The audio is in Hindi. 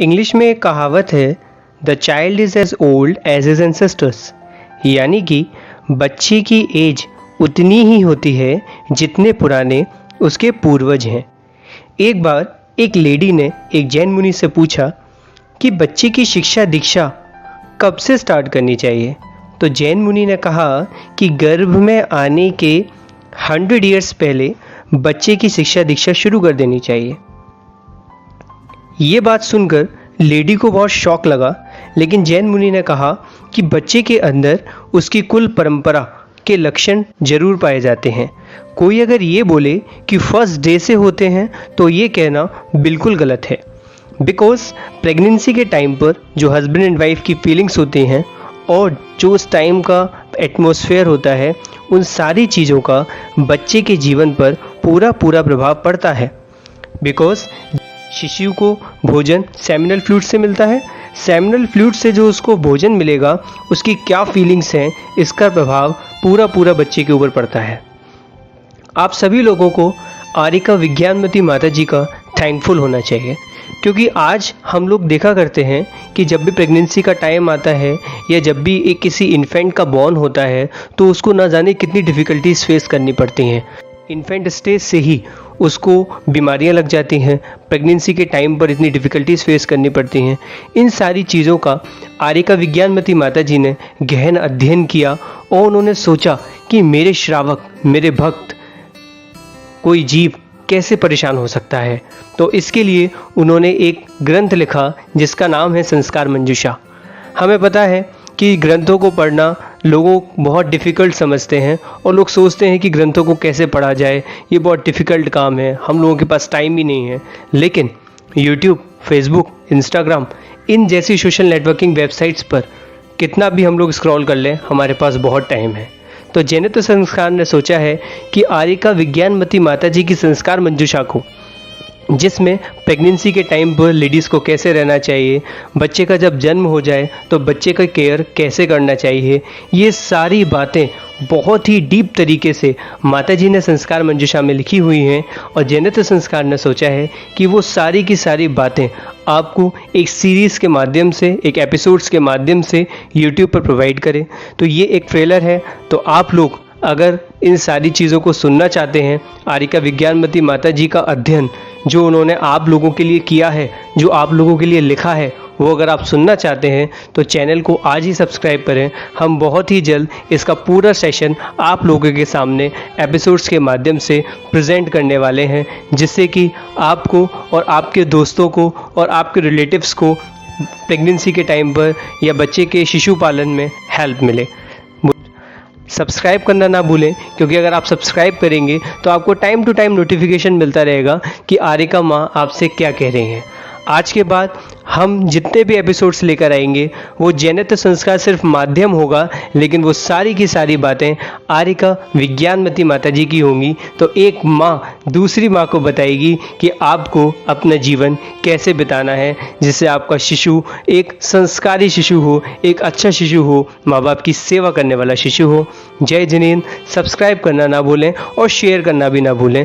इंग्लिश में एक कहावत है, the child is as old as his ancestors. यानी कि बच्चे की एज उतनी ही होती है जितने पुराने उसके पूर्वज हैं। एक बार एक लेडी ने एक जैन मुनि से पूछा कि बच्चे की शिक्षा दीक्षा कब से स्टार्ट करनी चाहिए। तो जैन मुनि ने कहा कि गर्भ में आने के 100 ईयर्स पहले बच्चे की शिक्षा दीक्षा शुरू कर देनी चाहिए। ये बात सुनकर लेडी को बहुत शौक लगा, लेकिन जैन मुनि ने कहा कि बच्चे के अंदर उसकी कुल परंपरा के लक्षण जरूर पाए जाते हैं। कोई अगर ये बोले कि फर्स्ट डे से होते हैं तो ये कहना बिल्कुल गलत है। बिकॉज प्रेगनेंसी के टाइम पर जो हस्बैंड एंड वाइफ की फीलिंग्स होती हैं और जो उस टाइम का एटमॉस्फेयर होता है, उन सारी चीज़ों का बच्चे के जीवन पर पूरा प्रभाव पड़ता है। बिकॉज शिशु को भोजन सेमिनल फ्लूइड से मिलता है। सेमिनल फ्लूइड से जो उसको भोजन मिलेगा, उसकी क्या फीलिंग्स हैं, इसका प्रभाव पूरा बच्चे के ऊपर पड़ता है। आप सभी लोगों को आरिका विज्ञानमती माता जी का थैंकफुल होना चाहिए, क्योंकि आज हम लोग देखा करते हैं कि जब भी प्रेगनेंसी का टाइम आता है या जब भी एक किसी इन्फेंट का बॉर्न होता है तो उसको ना जाने कितनी डिफ़िकल्टीज फेस करनी पड़ती हैं। इन्फेंट स्टेज से ही उसको बीमारियां लग जाती हैं, प्रेगनेंसी के टाइम पर इतनी डिफ़िकल्टीज फेस करनी पड़ती हैं। इन सारी चीज़ों का आरिका विज्ञानमती माता जी ने गहन अध्ययन किया और उन्होंने सोचा कि मेरे श्रावक, मेरे भक्त, कोई जीव कैसे परेशान हो सकता है। तो इसके लिए उन्होंने एक ग्रंथ लिखा जिसका नाम है संस्कार मंजूषा। हमें पता है कि ग्रंथों को पढ़ना लोगों बहुत डिफ़िकल्ट समझते हैं और लोग सोचते हैं कि ग्रंथों को कैसे पढ़ा जाए, ये बहुत डिफ़िकल्ट काम है, हम लोगों के पास टाइम ही नहीं है। लेकिन यूट्यूब, फेसबुक, इंस्टाग्राम, इन जैसी सोशल नेटवर्किंग वेबसाइट्स पर कितना भी हम लोग स्क्रॉल कर लें, हमारे पास बहुत टाइम है। तो जैनेत्र संस्कार ने सोचा है कि आरिका विज्ञानमती माता जी की संस्कार मंजूषा को, जिसमें प्रेगनेंसी के टाइम पर लेडीज़ को कैसे रहना चाहिए, बच्चे का जब जन्म हो जाए तो बच्चे का केयर कैसे करना चाहिए, ये सारी बातें बहुत ही डीप तरीके से माता जी ने संस्कार मंजूषा में लिखी हुई हैं। और जैनेत्र संस्कार ने सोचा है कि वो सारी की सारी बातें आपको एक सीरीज़ के माध्यम से, एक एपिसोड्स के माध्यम से यूट्यूब पर प्रोवाइड करें। तो ये एक ट्रेलर है, तो आप लोग अगर इन सारी चीज़ों को सुनना चाहते हैं, आरिका विज्ञानमती माता जी का अध्ययन जो उन्होंने आप लोगों के लिए किया है, जो आप लोगों के लिए लिखा है, वो अगर आप सुनना चाहते हैं तो चैनल को आज ही सब्सक्राइब करें। हम बहुत ही जल्द इसका पूरा सेशन आप लोगों के सामने एपिसोड्स के माध्यम से प्रेजेंट करने वाले हैं, जिससे कि आपको और आपके दोस्तों को और आपके रिलेटिव्स को प्रेगनेंसी के टाइम पर या बच्चे के शिशु पालन में हेल्प मिले। सब्सक्राइब करना ना भूलें, क्योंकि अगर आप सब्सक्राइब करेंगे तो आपको टाइम टू टाइम नोटिफिकेशन मिलता रहेगा कि आरिका माँ आपसे क्या कह रही हैं। आज के बाद हम जितने भी एपिसोड्स लेकर आएंगे वो जैनेत्र संस्कार सिर्फ माध्यम होगा, लेकिन वो सारी की सारी बातें आरिका विज्ञानमती माता जी की होंगी। तो एक माँ दूसरी माँ को बताएगी कि आपको अपना जीवन कैसे बिताना है, जिससे आपका शिशु एक संस्कारी शिशु हो, एक अच्छा शिशु हो, माँ बाप की सेवा करने वाला शिशु हो। जय जिनेंद्र। सब्सक्राइब करना ना भूलें और शेयर करना भी ना भूलें।